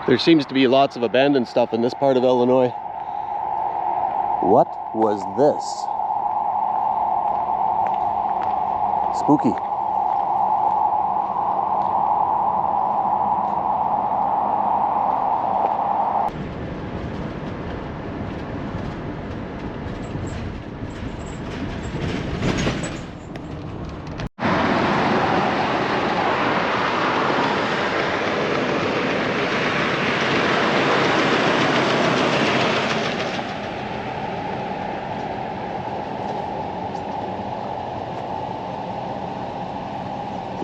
There seems to be lots of abandoned stuff in this part of Illinois. What was this? Spooky.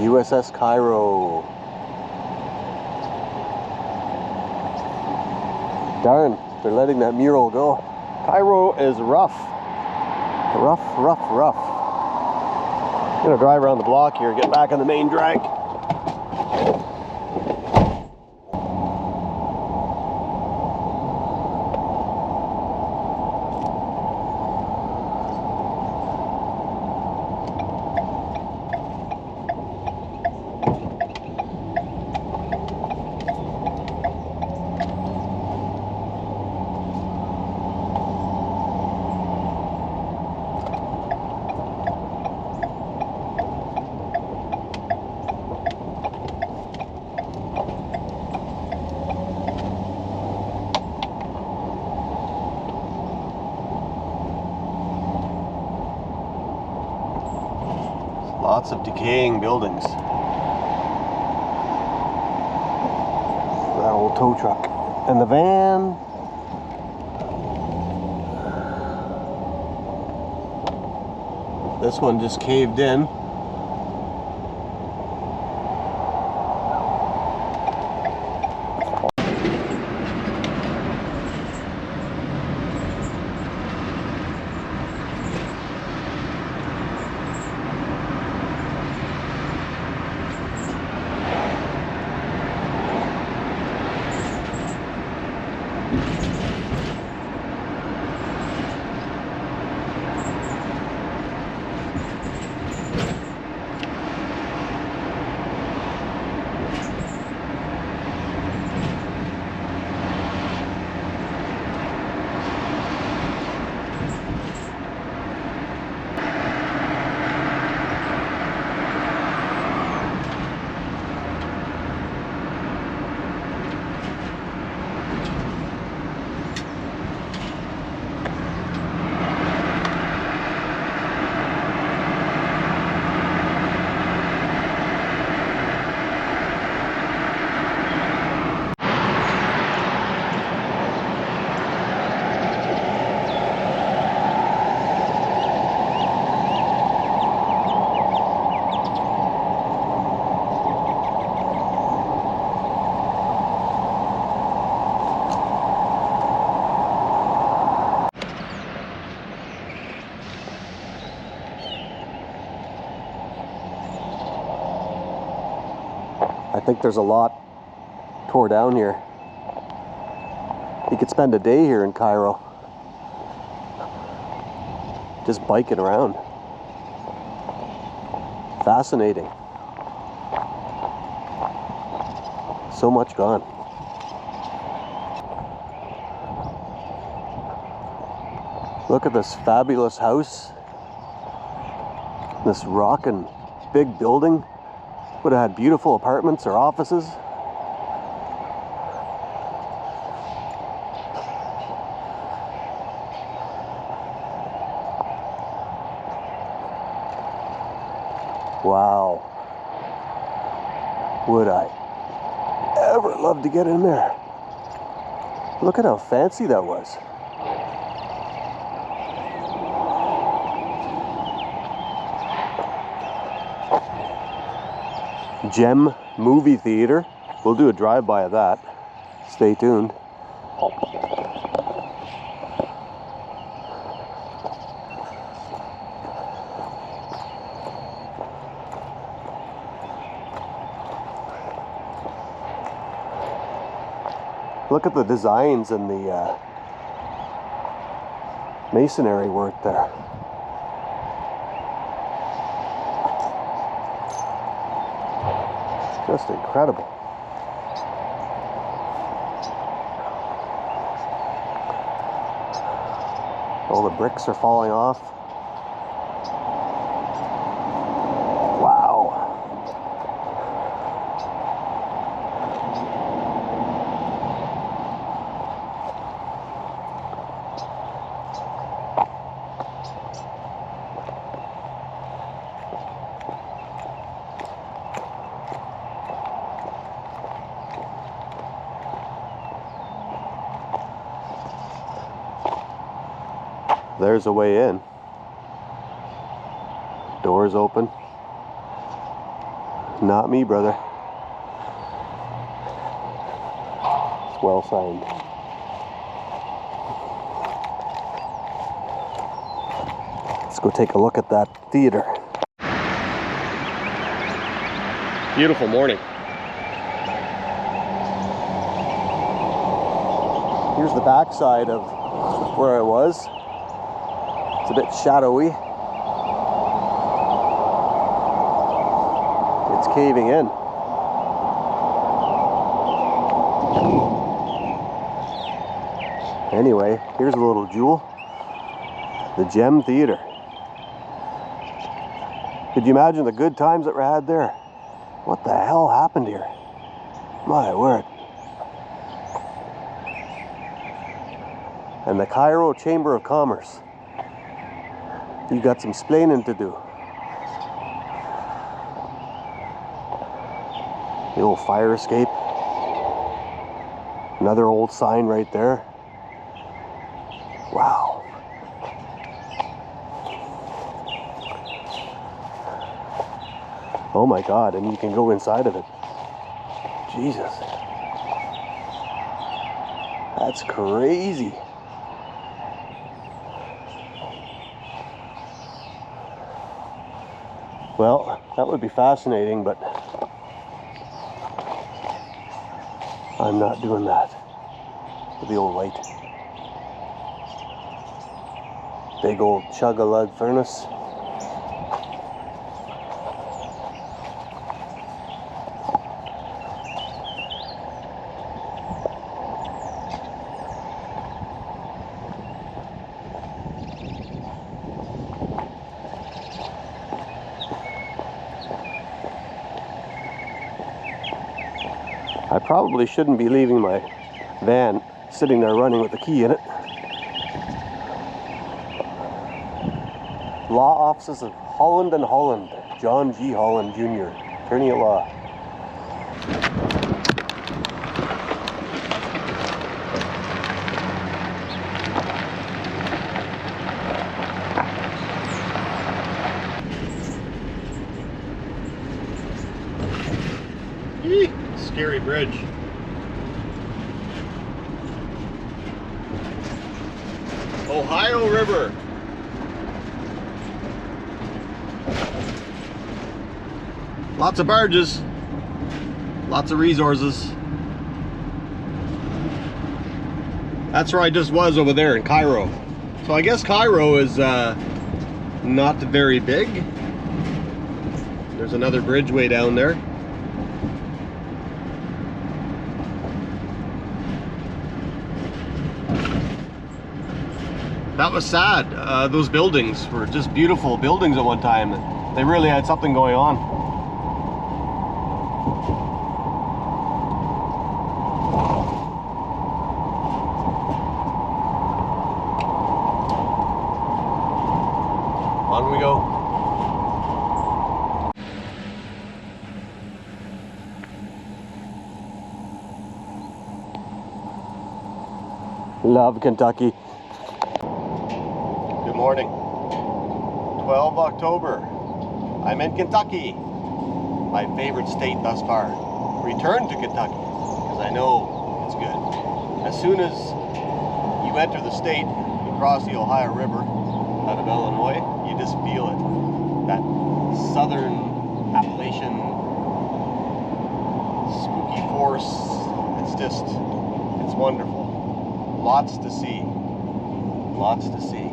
USS Cairo. Darn, they're letting that mural go. Cairo is rough. Rough. I'm gonna drive around the block here, get back on the main drag. Lots of decaying buildings. That old tow truck. And the van. This one just caved in. I think there's a lot tore down here. You could spend a day here in Cairo. Just biking around. Fascinating. So much gone. Look at this fabulous house. This rockin' big building. Would have had beautiful apartments or offices. Wow. Would I ever love to get in there. Look at how fancy that was. Gem Movie Theater. We'll do a drive-by of that. Stay tuned. Look at the designs and the masonry work there. Just incredible. All the bricks are falling off. Wow. There's a way in. Doors open. Not me, brother. It's well signed. Let's go take a look at that theater. Beautiful morning. Here's the backside of where I was. It's a bit shadowy. It's caving in. Anyway, here's a little jewel. The Gem Theater. Could you imagine the good times that were had there? What the hell happened here? My word. And the Cairo Chamber of Commerce. You got some splaining to do. The old fire escape. Another old sign right there. Wow. Oh my God, and you can go inside of it. Jesus. That's crazy. Well, that would be fascinating, but I'm not doing that with the old light. Big old chug-a-lug furnace. I probably shouldn't be leaving my van sitting there running with the key in it. Law Offices of Holland and Holland. John G. Holland Jr., attorney at law. Scary bridge. Ohio River. Lots of barges, lots of resources. That's where I just was over there in Cairo. So I guess Cairo is not very big. There's another bridge way down there. That was sad. Those buildings were just beautiful buildings at one time. They really had something going on. On we go. Love Kentucky. Good morning. 12 October. I'm in Kentucky. My favorite state thus far. Return to Kentucky because I know it's good. As soon as you enter the state, you cross the Ohio River out of Illinois, you just feel it. That southern Appalachian spooky force. It's wonderful. Lots to see. Lots to see.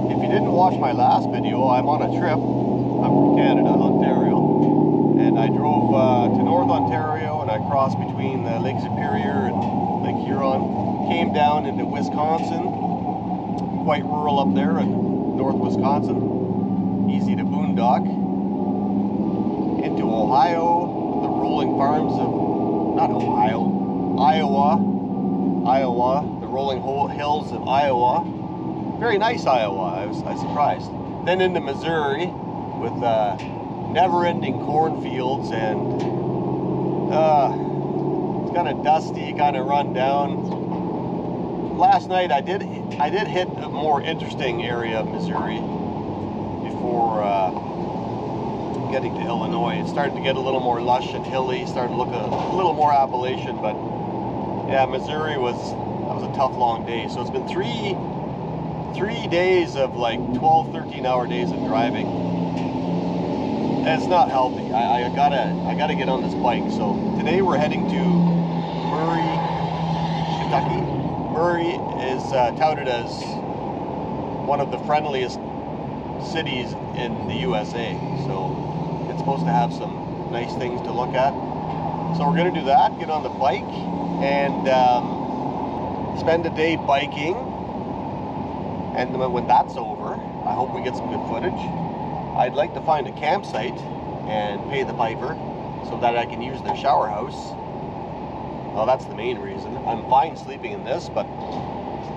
If you didn't watch my last video, I'm on a trip. I'm from Canada, Ontario. And I drove to North Ontario and I crossed between Lake Superior and Lake Huron. Came down into Wisconsin. quite rural up there in north Wisconsin. Easy to boondock. Into Ohio, the rolling farms of, not Ohio, Iowa, the rolling hills of Iowa. Very nice Iowa, I was surprised. Then into Missouri with never-ending cornfields, and it's kind of dusty, kind of run down. Last night I did hit a more interesting area of Missouri before getting to Illinois. It started to get a little more lush and hilly, started to look a little more Appalachian, but yeah, Missouri was a tough long day. So it's been three days of like 12, 13-hour days of driving. And it's not healthy. I gotta get on this bike. So today we're heading to Murray, Kentucky. Murray is touted as one of the friendliest cities in the USA. So it's supposed to have some nice things to look at. So we're gonna do that, get on the bike, and spend a day biking. And when that's over, I hope we get some good footage. I'd like to find a campsite and pay the piper so that I can use their shower house. Well, that's the main reason. I'm fine sleeping in this, but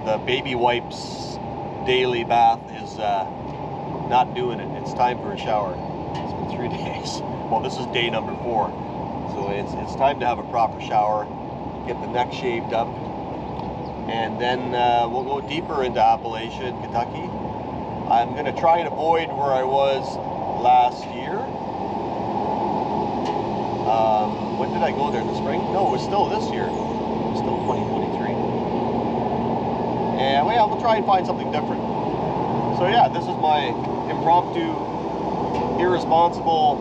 the baby wipes daily bath is not doing it. It's time for a shower. It's been 3 days. Well, this is day number 4. So it's time to have a proper shower, get the neck shaved up, and then we'll go deeper into Appalachia and Kentucky. I'm going to try and avoid where I was last year. When did I go there? In the spring? No, it was still this year. It was still 2023. And well, we'll try and find something different. So yeah, this is my impromptu, irresponsible,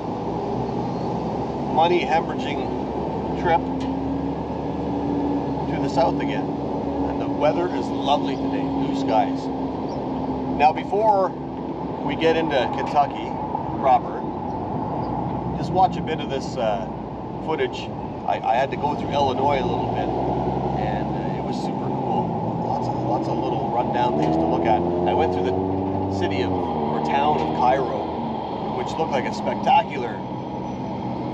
money hemorrhaging trip to the south again. And the weather is lovely today, blue skies. Now before we get into Kentucky proper, just watch a bit of this footage. I had to go through Illinois a little bit, and it was super cool. Lots of little rundown things to look at. I went through the city or town of Cairo, which looked like a spectacular,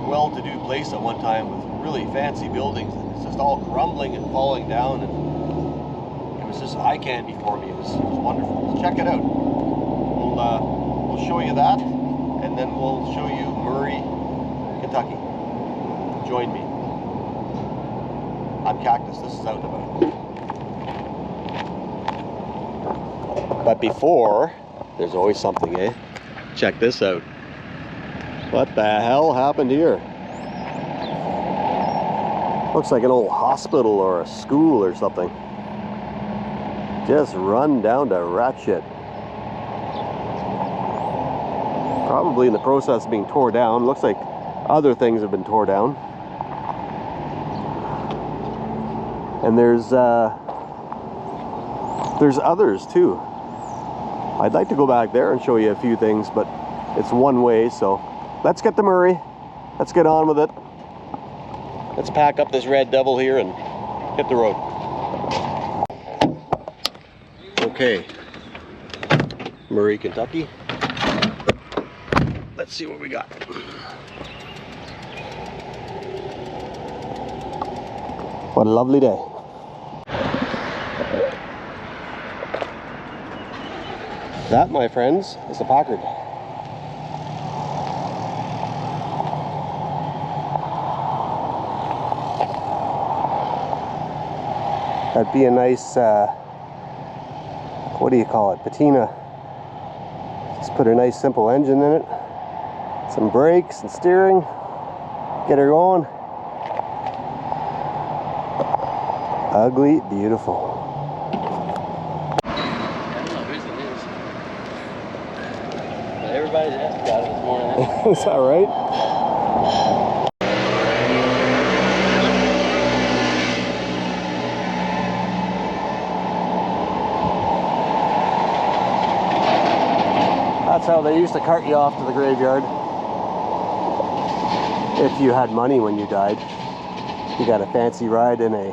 well-to-do place at one time with really fancy buildings. And it's just all crumbling and falling down, and it was just eye candy for me. It was wonderful. So check it out. We'll show you that, and then we'll show you Murray, Kentucky. Join me. I'm Cactus. This is Out and About. But before, there's always something, eh? Check this out. What the hell happened here? Looks like an old hospital or a school or something. Just run down to rat shit. Probably in the process of being tore down. Looks like other things have been tore down. And there's others too. I'd like to go back there and show you a few things, but it's one way, so let's get to Murray. Let's get on with it. Let's pack up this red devil here and hit the road. Okay, Murray, Kentucky. Let's see what we got. What a lovely day. That, my friends, is a Packard. That'd be a nice, what do you call it, patina. Just put a nice simple engine in it, some brakes and steering, get her going. Ugly, beautiful. I don't know whose it is, but everybody's asked about it this morning. Is that right? That's how they used to cart you off to the graveyard. If you had money when you died, you got a fancy ride in a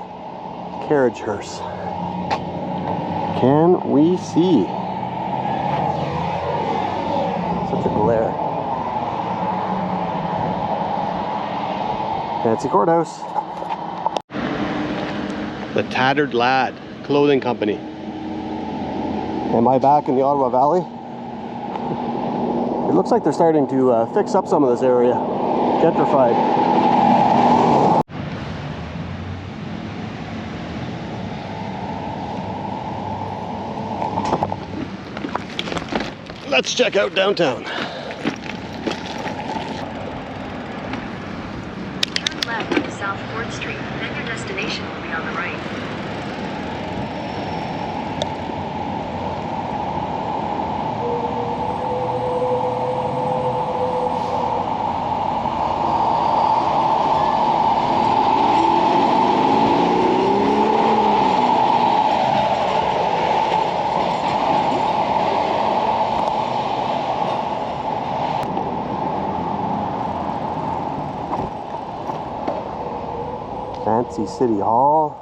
carriage hearse. can we see? Such a glare. Fancy courthouse. The Tattered Lad Clothing Company. Am I back in the Ottawa Valley? It looks like they're starting to fix up some of this area. Gentrified. Let's check out downtown. Turn left on South 4th Street, then your destination will be on the right. Fancy City Hall.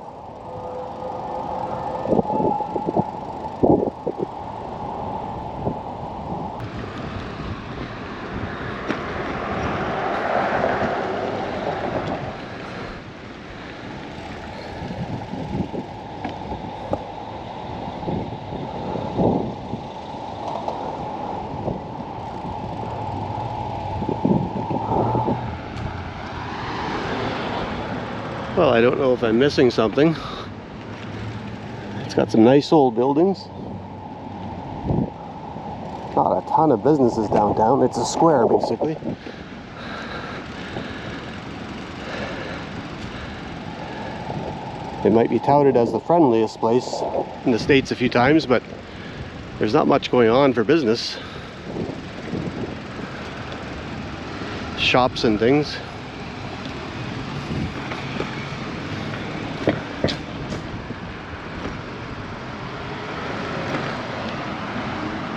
Well, I don't know if I'm missing something. It's got some nice old buildings. Not a ton of businesses downtown. It's a square, basically. It might be touted as the friendliest place in the States a few times, but there's not much going on for business. Shops and things.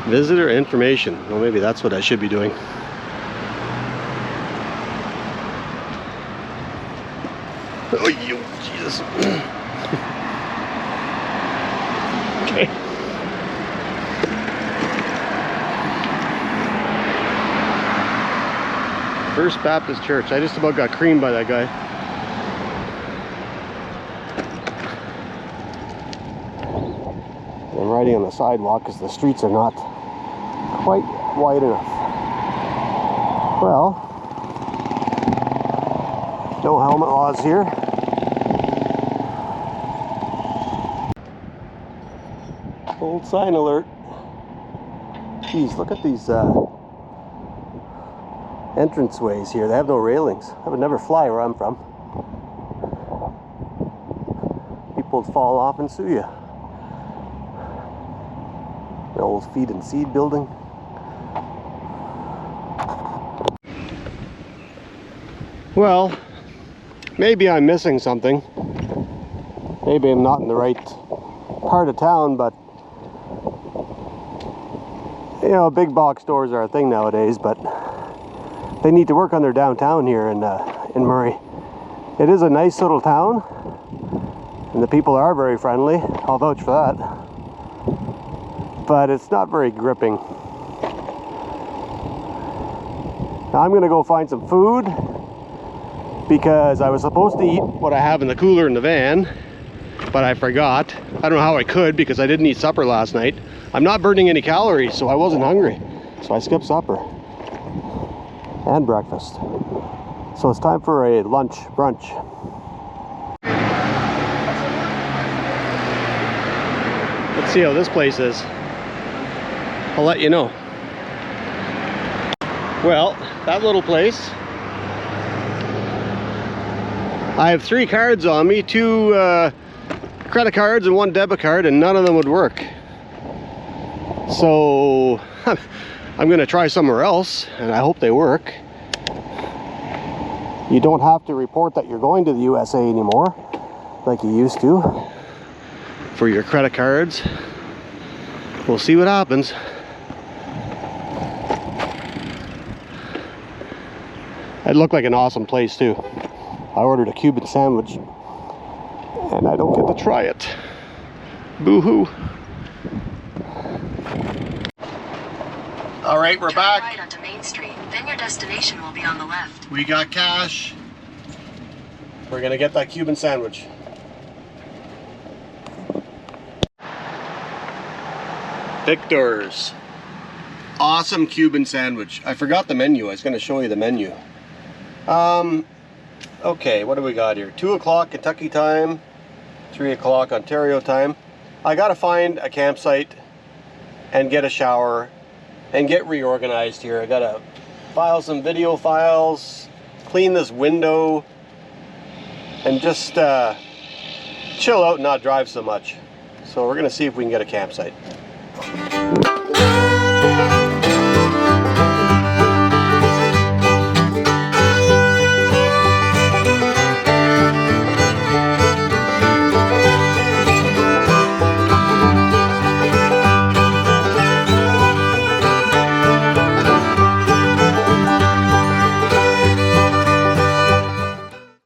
Visitor information. Well, maybe that's what I should be doing. Oh, you, Jesus. Okay. First Baptist Church. I just about got creamed by that guy. I'm riding on the sidewalk because the streets are not quite wide enough. Well, no helmet laws here. Old sign alert. Geez, look at these entranceways here. They have no railings. I would never fly where I'm from. People would fall off and sue you. The old feed and seed building. Well, maybe I'm missing something. Maybe I'm not in the right part of town, but you know, big box stores are a thing nowadays, but they need to work on their downtown here in Murray. It is a nice little town, and the people are very friendly. I'll vouch for that. But it's not very gripping. Now I'm gonna go find some food because I was supposed to eat what I have in the cooler in the van, but I forgot. I don't know how I could because I didn't eat supper last night. I'm not burning any calories, so I wasn't hungry. So I skipped supper and breakfast. So it's time for a brunch. Let's see how this place is. I'll let you know. Well, that little place, I have 3 cards on me, 2 credit cards and 1 debit card, and none of them would work. So I'm gonna try somewhere else, and I hope they work. You don't have to report that you're going to the USA anymore, like you used to, for your credit cards. We'll see what happens. It looked like an awesome place too. I ordered a Cuban sandwich and I don't get to try it. Boo-hoo. All right, we're Turn back. right onto Main Street, then your destination will be on the left. We got cash. We're gonna get that Cuban sandwich. Victor's. Awesome Cuban sandwich. I forgot the menu. I was gonna show you the menu. Okay, what do we got here? 2 o'clock Kentucky time, 3 o'clock Ontario time. I gotta find a campsite and get a shower and get reorganized here. I gotta file some video files, clean this window, and just chill out and not drive so much. So we're gonna see if we can get a campsite.